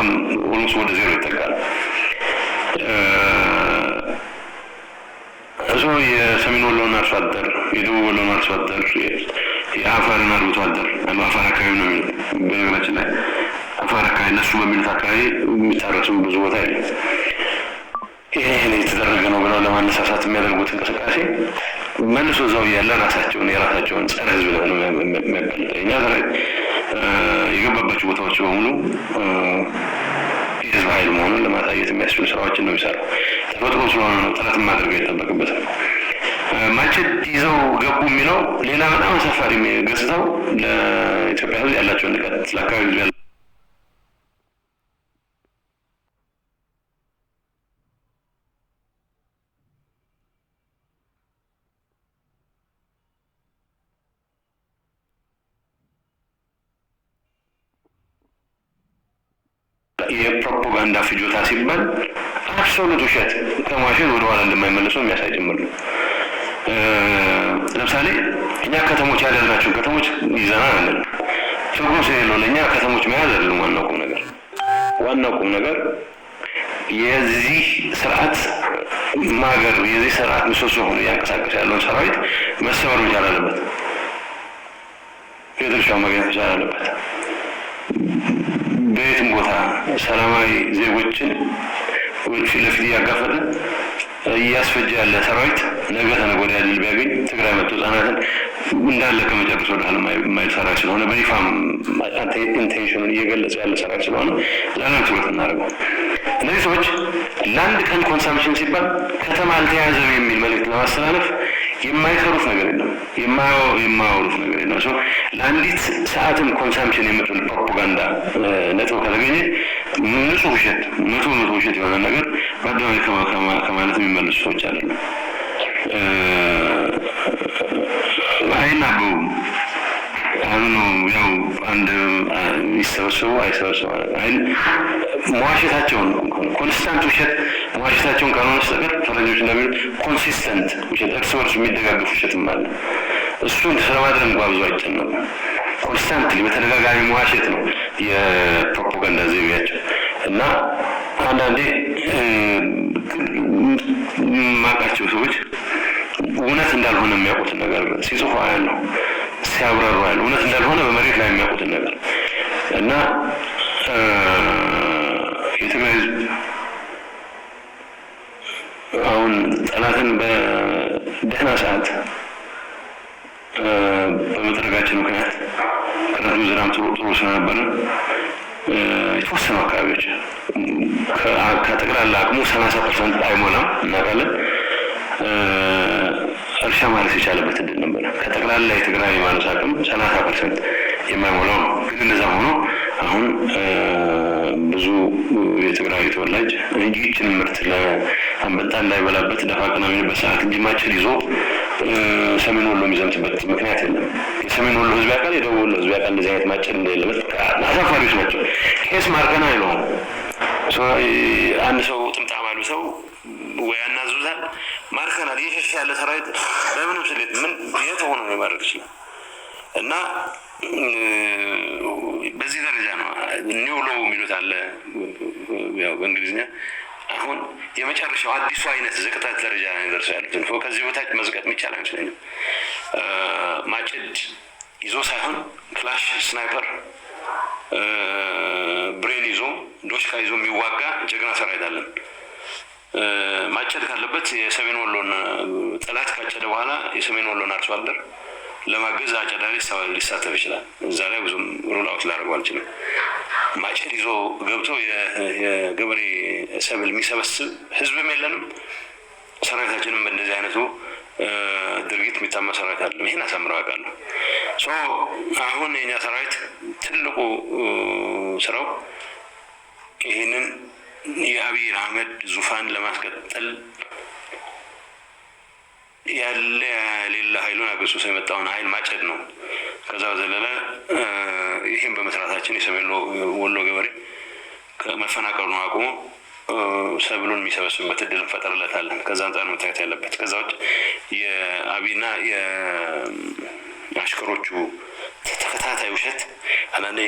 በጣም ኦልሞስት ወደ ዜሮ ይጠጋል። እሱ የሰሜን ወሎና አርሶ አደር፣ የደቡብ ወሎና አርሶ አደር፣ የአፋርና አርብቶ አደር አፋር አካባቢ ነው። በነገራችን ላይ አፋር አካባቢ እነሱ በሚሉት አካባቢ የሚታረሱ ብዙ ቦታ የለም። ይሄ የተደረገ ነው ብለው ለማነሳሳት የሚያደርጉት እንቅስቃሴ መልሶ እዛው ያለ የራሳቸውን ጸረ ህዝብ ነው የሚያጋልጠኛ የገባባቸው ቦታዎች በሙሉ የህዝብ ኃይል መሆኑን ለማሳየት የሚያስችሉ ስራዎችን ነው የሚሰራው። ተፈጥሮ ስለሆነ ነው ጥረት ማድረግ አይጠበቅበትም። ማጭድ ይዘው ገቡ የሚለው ሌላ በጣም አሳፋሪ ገጽታው ለኢትዮጵያ ህዝብ ያላቸውን ንቀት ለአካባቢ ህዝብ የፕሮፓጋንዳ ፍጆታ ሲባል አብሶሉት ውሸት ከማሽን ወደ ኋላ እንደማይመለሱ የሚያሳይ ጭምር ነው። ለምሳሌ እኛ ከተሞች ያለናቸው ከተሞች ይዘናል አለን። ችግሩ ስለሌለው ለእኛ ከተሞች መያዝ አይደለም ዋናው ቁም ነገር የዚህ ስርዓት ማገር የዚህ ስርዓት ምሰሶ ሆኖ እያንቀሳቀሰ ያለውን ሰራዊት መሰበር መቻል አለበት። የድርሻው ማግኘት መቻል አለበት። በየትም ቦታ ሰላማዊ ዜጎችን ፊት ለፊት እያጋፈጠ እያስፈጀ ያለ ሰራዊት ነገ ተነገ ወዲያ ድል ቢያገኝ ትግራይ መጥቶ ህጻናትን እንዳለ ከመጨረስ ወደ ኋላ የማይል ሰራዊት ስለሆነ በይፋም ኢንቴንሽኑን እየገለጸ ያለ ሰራዊት ስለሆነ ዛሬ ትኩረት እናደርገው። እነዚህ ሰዎች ለአንድ ቀን ኮንሳምፕሽን ሲባል ከተማ አልተያዘም የሚል መልዕክት ለማስተላለፍ የማይሰሩት ነገር የለም፣ የማያወሩት ነገር የለም። ለአንዲት ሰዓትም ኮንሳምፕሽን የምትል ፕሮፓጋንዳ ነጥብ ከተገኘ ንጹህ ውሸት መቶ ውሸት የሆነ ነገር በአደባባይ ከማለት የሚመልሱ ሰዎች አይደሉም። አይናበቡም። አሁን ያው አንድ ይሰበሰቡ አይሰበሰቡ መዋሸታቸውን ኮንስታንት ውሸት መዋሸታቸውን ካልሆነ በስተቀር ፈረንጆች እንደሚሉት ኮንሲስተንት ውሸት እርስ በርሱ የሚደጋገፍ ውሸትም አለ። እሱን ስለማድረግ እንኳ ብዙ አይጨነቁም። ኮንስታንትሊ በተደጋጋሚ መዋሸት ነው የፕሮፓጋንዳ ዘይቤያቸው እና አንዳንዴ ማቃቸው ሰዎች እውነት እንዳልሆነ የሚያውቁትን ነገር ሲጽፉ ያለው ሲያብራሩ ያለው እውነት እንዳልሆነ በመሬት ላይ የሚያውቁትን ነገር እና የትግራይ ህዝብ አሁን ጠላትን በደህና ሰዓት በመድረጋችን ምክንያት ቀረጡ ዝናብ ጥሩ ስለነበረ የተወሰኑ አካባቢዎች ከጠቅላላ አቅሙ 30% አይሞላም እናውቃለን። እርሻ ማረስ የቻለበት እድል ነበረ። ከጠቅላላ የትግራይ የማነስ አቅም 30% የማይሞላው ነው። ግን እንደዛ ሆኖ አሁን ብዙ የትግራይ ተወላጅ ይህችን ምርት ለአንበጣ እንዳይበላበት ደፋ ቀና የሚልበት ሰዓት እንጂ ማጭድ ይዞ ሰሜን ወሎ የሚዘምትበት ምክንያት የለም። የሰሜን ወሎ ህዝብ ያውቃል፣ የደቡብ ወሎ ህዝብ ያውቃል እንደዚህ አይነት ማጭድ እንደሌለበት። አሳፋሪዎች ናቸው። ቄስ ማርከና ይለዋል። አንድ ሰው ጥምጣም አሉ ሰው ወይ ያናዙታል ማርከናል እየሸሸ ያለ ሰራዊት በምንም ስሌት ምን የት ሆኖ ነው ማድረግ ይችላል። እና በዚህ ደረጃ ነው ኒው ሎው የሚሉት አለ ያው በእንግሊዝኛ። አሁን የመጨረሻው አዲሱ አይነት ዝቅጠት ደረጃ ላይ ደርሰው ያሉትን ከዚህ በታች መዝቀጥ የሚቻል አይመስለኝም። ማጭድ ይዞ ሳይሆን ክላሽ፣ ስናይፐር፣ ብሬን ይዞ ዶሽካ ይዞ የሚዋጋ ጀግና ሰራዊት አለን። ማጨድ ካለበት የሰሜን ወሎን ጠላት ካጨደ በኋላ የሰሜን ወሎን አርሶ አደር ለማገዝ አጨዳ ሊሳተፍ ይችላል። እዛ ላይ ብዙም ሩል አውት ላደርገው አልችልም። ማጨድ ይዞ ገብቶ የገበሬ ሰብል የሚሰበስብ ህዝብም የለንም። ሰራዊታችንም በእንደዚህ አይነቱ ድርጊት የሚታማ ሰራዊት አይደለም። ይሄን አሳምረው ያውቃሉ። አሁን የኛ ሰራዊት ትልቁ ስራው ይሄንን የአብይ አህመድ ዙፋን ለማስቀጠል ያለ ሌላ ኃይሉን አገሱስ የመጣውን ኃይል ማጨድ ነው። ከዛ በዘለለ ይህም በመስራታችን የሰሜን ወሎ ገበሬ መፈናቀሉን አቁሞ ሰብሉን የሚሰበስብበት እድል እንፈጥርለታለን። ከዛ አንጻር መታየት ያለበት። ከዛ ውጭ የአብይና የአሽከሮቹ ተከታታይ ውሸት አንዳንዴ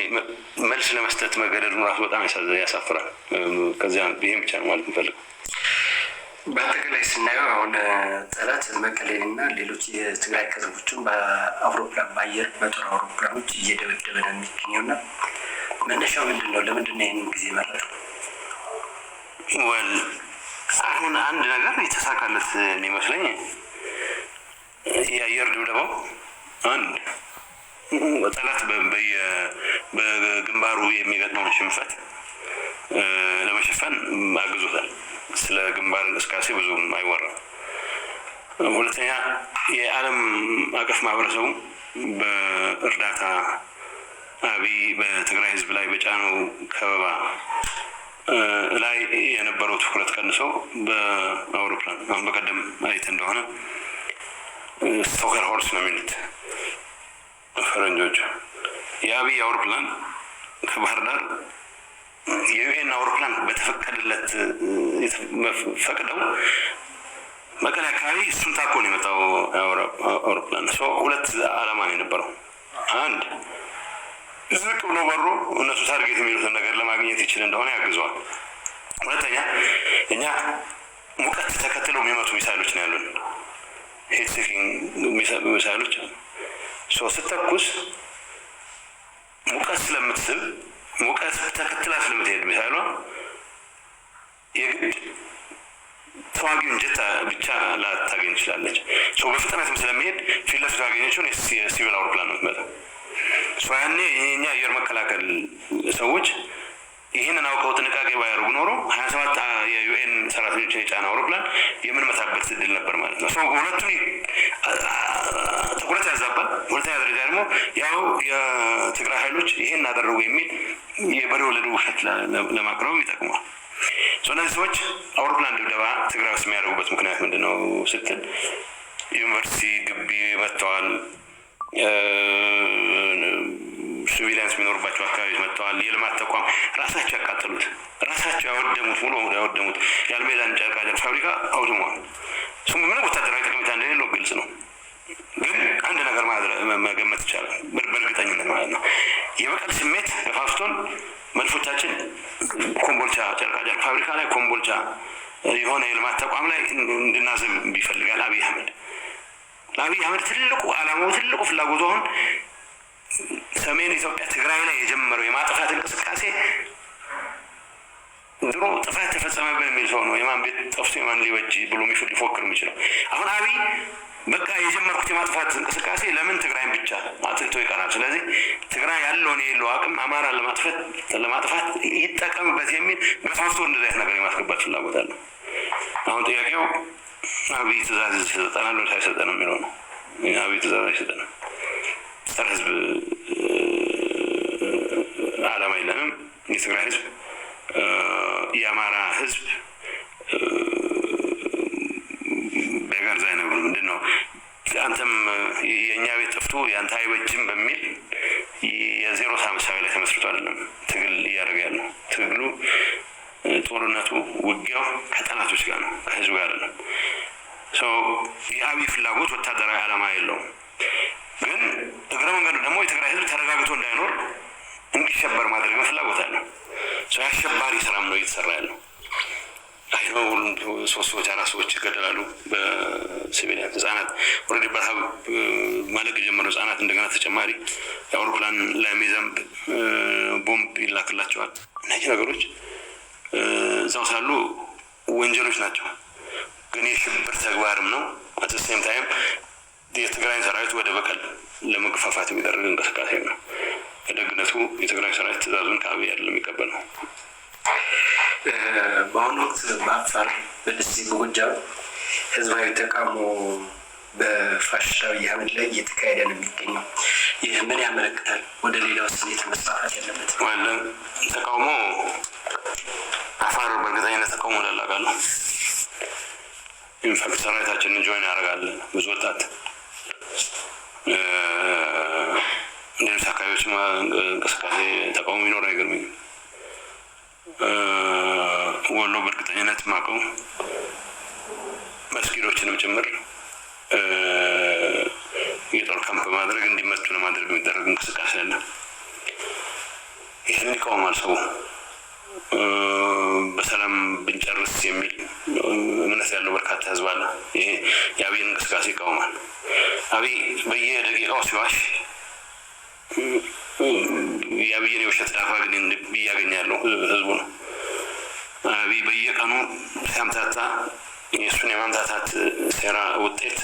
መልስ ለመስጠት መገደዱ ራሱ በጣም ያሳፍራል። ከዚያ ይሄን ብቻ ነው ማለት እንፈልግ። በአጠቃላይ ስናየው አሁን ጠላት መቀሌንና ሌሎች የትግራይ ከተሞችን በአውሮፕላን በአየር በጦር አውሮፕላኖች እየደበደበ ነው የሚገኘውና መነሻው ምንድን ነው? ለምንድን ነው ይህንን ጊዜ መረጠው? አሁን አንድ ነገር የተሳካለት የሚመስለኝ የአየር ድብደባው አንድ ጠላት በግንባሩ የሚገጥመውን ሽንፈት ለመሸፈን አግዞታል። ስለ ግንባር እንቅስቃሴ ብዙም አይወራም። ሁለተኛ የዓለም አቀፍ ማህበረሰቡ በእርዳታ አብይ በትግራይ ህዝብ ላይ በጫነው ከበባ ላይ የነበረው ትኩረት ቀንሰው በአውሮፕላን አሁን በቀደም አይተ እንደሆነ ስቶከር ሆርስ ነው የሚሉት ፈረንጆች የአብይ አውሮፕላን ከባህር ዳር የዩኤን አውሮፕላን በተፈቀደለት ፈቅደው መቀሌ አካባቢ እሱን ታኮ ነው የመጣው አውሮፕላን። ሁለት ዓላማ ነው የነበረው። አንድ ዝቅ ብሎ በሮ እነሱ ታርጌት የሚሉትን ነገር ለማግኘት ይችል እንደሆነ ያግዘዋል። ሁለተኛ እኛ ሙቀት ተከትለው የሚመጡ ሚሳይሎች ነው ያሉን፣ ሂት ሲኪንግ ሚሳይሎች። ስተኩስ ሙቀት ስለምትስብ ሙቀት ተከትላ ስለምትሄድ ሚሳይሏ የግድ ተዋጊውን ጀት ብቻ ላታገኝ ትችላለች። በፍጥነትም ስለሚሄድ ፊት ለፊት ያገኘችውን የሲቪል አውሮፕላን ነው ትመጣ። ያኔ የኛ አየር መከላከል ሰዎች ይህንን አውቀው ጥንቃቄ ባያደርጉ ኖሮ 27 የዩኤን ሰራተኞችን የጫነ አውሮፕላን የምንመታበት እድል ነበር ማለት ነው። ሁለቱን ትኩረት ያዛባል። ሁለተኛ ደረጃ ደግሞ ያው የትግራይ ኃይሎች ይሄን አደረጉ የሚል የበሬ ወለደ ውሸት ለማቅረብ ይጠቅማል። እነዚህ ሰዎች አውሮፕላን ድብደባ ትግራይ ውስጥ የሚያደርጉበት ምክንያት ምንድን ነው ስትል ዩኒቨርሲቲ ግቢ መጥተዋል፣ ሲቪሊያንስ የሚኖርባቸው አካባቢዎች መጥተዋል። የልማት ተቋም ራሳቸው ያቃጠሉት ራሳቸው ያወደሙት ሙሉ ያወደሙት የአልሜዳን ጨርቃጨርቅ ፋብሪካ አውድመዋል። ምንም ወታደራዊ ጠቀሜታ እንደሌለው ግልጽ ነው። ግን አንድ ነገር መገመት ይቻላል በእርግጠኝነት ማለት ነው። የበቀል ስሜት ገፋፍቶን መድፎቻችን ኮምቦልቻ ጨርቃጨርቅ ፋብሪካ ላይ ኮምቦልቻ የሆነ የልማት ተቋም ላይ እንድናዘንብ ይፈልጋል አብይ አህመድ። ለአብይ አህመድ ትልቁ ዓላማው ትልቁ ፍላጎቱ አሁን ሰሜን ኢትዮጵያ ትግራይ ላይ የጀመረው የማጥፋት እንቅስቃሴ ድሮ ጥፋት ተፈጸመብን የሚል ሰው ነው የማን ቤት ጠፍቶ የማን ሊበጅ ብሎ ሊፎክር የሚችለው። አሁን አብይ በቃ የጀመርኩት የማጥፋት እንቅስቃሴ ለምን ትግራይን ብቻ አጥንቶ ይቀራል? ስለዚህ ትግራይ ያለውን የሌለው አቅም አማራ ለማጥፋት ይጠቀምበት የሚል ገፋፍቶ እንደዚህ አይነት ነገር የማስገባት ፍላጎት አለ። አሁን ጥያቄው አብይ ትእዛዝ ይሰጠናል ወይ ሳይሰጠን የሚለው ነው። አብይ ትእዛዝ አይሰጠንም። ጸረ ህዝብ ዓላማ የለንም። የትግራይ ህዝብ የአማራ ህዝብ በጋር ዛይ ነው። ምንድን ነው አንተም የእኛ ቤት ጠፍቶ የአንተ አይበጅም በሚል የዜሮ ሳምሳዊ ላይ ተመስርቶ አይደለም ትግል እያደረገ ያለው። ትግሉ ጦርነቱ ውጊያው ከጠላቶች ጋር ነው፣ ከህዝብ ጋር አይደለም። የአብይ ፍላጎት ወታደራዊ ዓላማ የለውም። ግን እግረ መንገዱ ደግሞ የትግራይ ህዝብ ተረጋግቶ እንዳይኖር እንዲሸበር ማድረግ ፍላጎት አለው። የአሸባሪ ስራም ነው እየተሰራ ያለው። ሁሉም 3 ሰዎች 4 ሰዎች ይገደላሉ በሲቪሊያን ህጻናት። ወረዲ በረሃብ ማለቅ የጀመሩ ህጻናት እንደገና ተጨማሪ የአውሮፕላን ላይ የሚዘንብ ቦምብ ይላክላቸዋል። እነዚህ ነገሮች እዛው ሳሉ ወንጀሎች ናቸው፣ ግን የሽብር ተግባርም ነው። አትሴም ታይም የትግራይ ሰራዊት ወደ በቀል ለመገፋፋት የሚደረግ እንቅስቃሴ ነው። በደግነቱ የትግራይ ሰራዊት ትእዛዙን ከአብይ አይደለም የሚቀበል ነው። በአሁኑ ወቅት በአፋር በደሴ በጎጃም ህዝባዊ ተቃውሞ በፋሽስታዊ አህመድ ላይ እየተካሄደ ነው የሚገኘው። ይህ ምን ያመለክታል? ወደ ሌላው ስሌት መስፋፋት ያለበት ተቃውሞ አፋር በእርግጠኝነት ተቃውሞ ላላቃለሁ። ኢንፋክት ሰራዊታችንን ጆይን ያደርጋል ብዙ ወጣት። ሌሎች አካባቢዎች እንቅስቃሴ ተቃውሞ ይኖር አይገርመኝም። ወሎ በእርግጠኝነት ማቀው መስጊዶችንም ጭምር የጦር ካምፕ በማድረግ እንዲመቱ ለማድረግ የሚደረግ እንቅስቃሴ አለ። ይህንን ይቃወማል ሰው። በሰላም ብንጨርስ የሚል እምነት ያለው በርካታ ህዝብ አለ። ይሄ የአብይን እንቅስቃሴ ይቃወማል። አብይ በየደቂቃው ሲዋሽ የአብይን የውሸት ዳፋ ግን እያገኘ ያለው ህዝቡ ነው። አብይ በየቀኑ ሲያምታታ የእሱን የማምታታት ሴራ ውጤት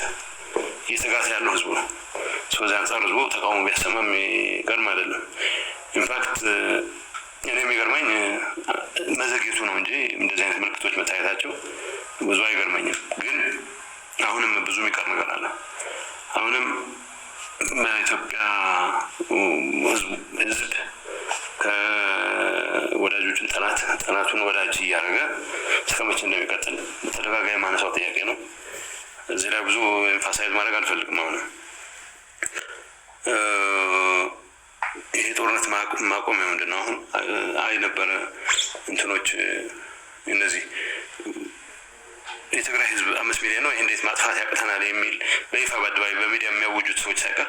እየተጋተ ያለው ህዝቡ ነው። ስለዚህ አንጻር ህዝቡ ተቃውሞ ቢያሰማም የሚገርም አይደለም። ኢንፋክት እኔ የሚገርመኝ መዘግየቱ ነው እንጂ እንደዚህ አይነት ምልክቶች መታየታቸው ብዙ አይገርመኝም። ግን አሁንም ብዙ የሚቀር ነገር አለ። አሁንም በኢትዮጵያ ህዝብ ከወዳጆቹን ጠላቱን ወዳጅ እያደረገ እስከ መቼ እንደሚቀጥል በተደጋጋሚ ማነሳው ጥያቄ ነው። እዚህ ላይ ብዙ ኤምፋሳይዝ ማድረግ አልፈልግም። አሁን ይሄ ጦርነት ማቆሚያ ምንድን ነው? አሁን አይ ነበረ እንትኖች እነዚህ የትግራይ ህዝብ 5 ሚሊዮን ነው፣ ይሄ እንዴት ማጥፋት ያቅተናል የሚል በይፋ በአደባባይ በሚዲያ የሚያውጁት ሰዎች ሳይቀር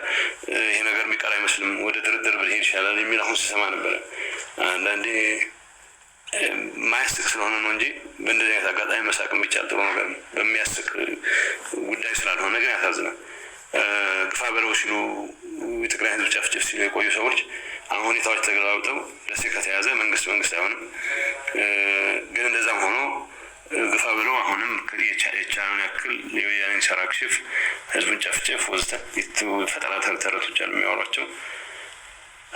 ይሄ ነገር የሚቀር አይመስልም፣ ወደ ድርድር ብንሄድ ይሻላል የሚል አሁን ስሰማ ነበረ። አንዳንዴ ማያስቅ ስለሆነ ነው እንጂ በእንደዚህ አይነት አጋጣሚ መሳቅም ቢቻል ጥሩ ነገር ነው። በሚያስቅ ጉዳይ ስላልሆነ ግን ያሳዝናል። ግፋ በለው ሲሉ የትግራይ ህዝብ ጨፍጭፍ ሲሉ የቆዩ ሰዎች አሁን ሁኔታዎች ተገለባብጠው ደሴ ከተያዘ መንግስት አይሆንም። ግን እንደዛም ሆኖ ግፋ ብለው አሁንም የቻለውን ያክል የወያኔን ሰራ ክሽፍ፣ ህዝቡን ጨፍጭፍ ወዘተ ፈጠራ ተረቶች አሉ የሚያወሯቸው።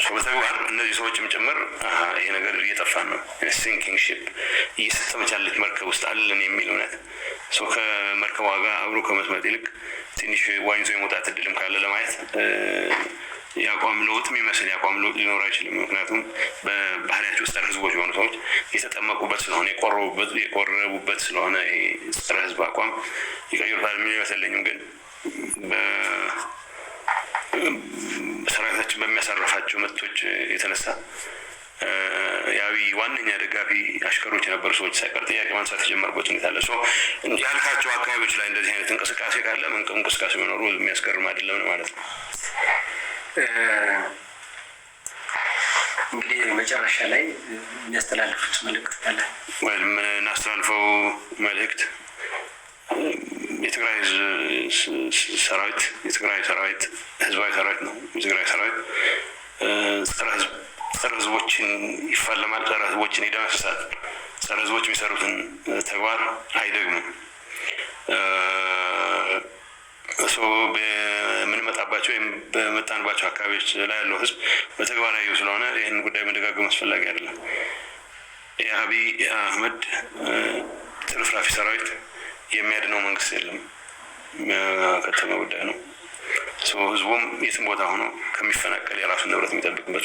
በተግባር እነዚህ ሰዎችም ጭምር ይሄ ነገር እየጠፋን ነው፣ ሲንኪንግ ሺፕ እየሰጠመች ያለች መርከብ ውስጥ አለን የሚል እውነት ከመርከቧ ጋር አብሮ ከመስመጥ ይልቅ ትንሽ ዋኝቶ የመውጣት እድልም ካለ ለማየት የአቋም ለውጥ የሚመስል የአቋም ለውጥ ሊኖር አይችልም። ምክንያቱም በባህሪያቸው ውስጥ ህዝቦች የሆኑ ሰዎች የተጠመቁበት ስለሆነ የቆረቡበት ስለሆነ ጸረ ህዝብ አቋም ይቀይሩታል የሚል ይመስለኝም። ግን በሰራዊታችን በሚያሳርፋቸው መቶች የተነሳ የአብይ ዋነኛ ደጋፊ አሽከሮች የነበሩ ሰዎች ሳይቀር ጥያቄ ማንሳት የጀመሩበት ሁኔታ አለ። ያልካቸው አካባቢዎች ላይ እንደዚህ አይነት እንቅስቃሴ ካለ እንቅስቃሴ መኖሩ የሚያስገርም አይደለም ማለት ነው። እንግዲህ መጨረሻ ላይ የሚያስተላልፉት መልእክት አለ ወይ? የምናስተላልፈው መልእክት የትግራይ ሰራዊት ህዝባዊ ሰራዊት ነው። የትግራይ ሰራዊት ጸረ ህዝቦችን ይፋለማል፣ ጸረ ህዝቦችን ይደመስሳል። ጸረ ህዝቦች የሚሰሩትን ተግባር አይደግምም። በምንመጣባቸው ወይም በመጣንባቸው አካባቢዎች ላይ ያለው ህዝብ በተግባራዊ ስለሆነ ይህን ጉዳይ መደጋገም አስፈላጊ አይደለም። የአብይ አህመድ ትርፍራፊ ሰራዊት የሚያድነው መንግስት የለም፣ ከተማ ጉዳይ ነው። ህዝቡም የትም ቦታ ሆኖ ከሚፈናቀል የራሱን ንብረት የሚጠብቅበት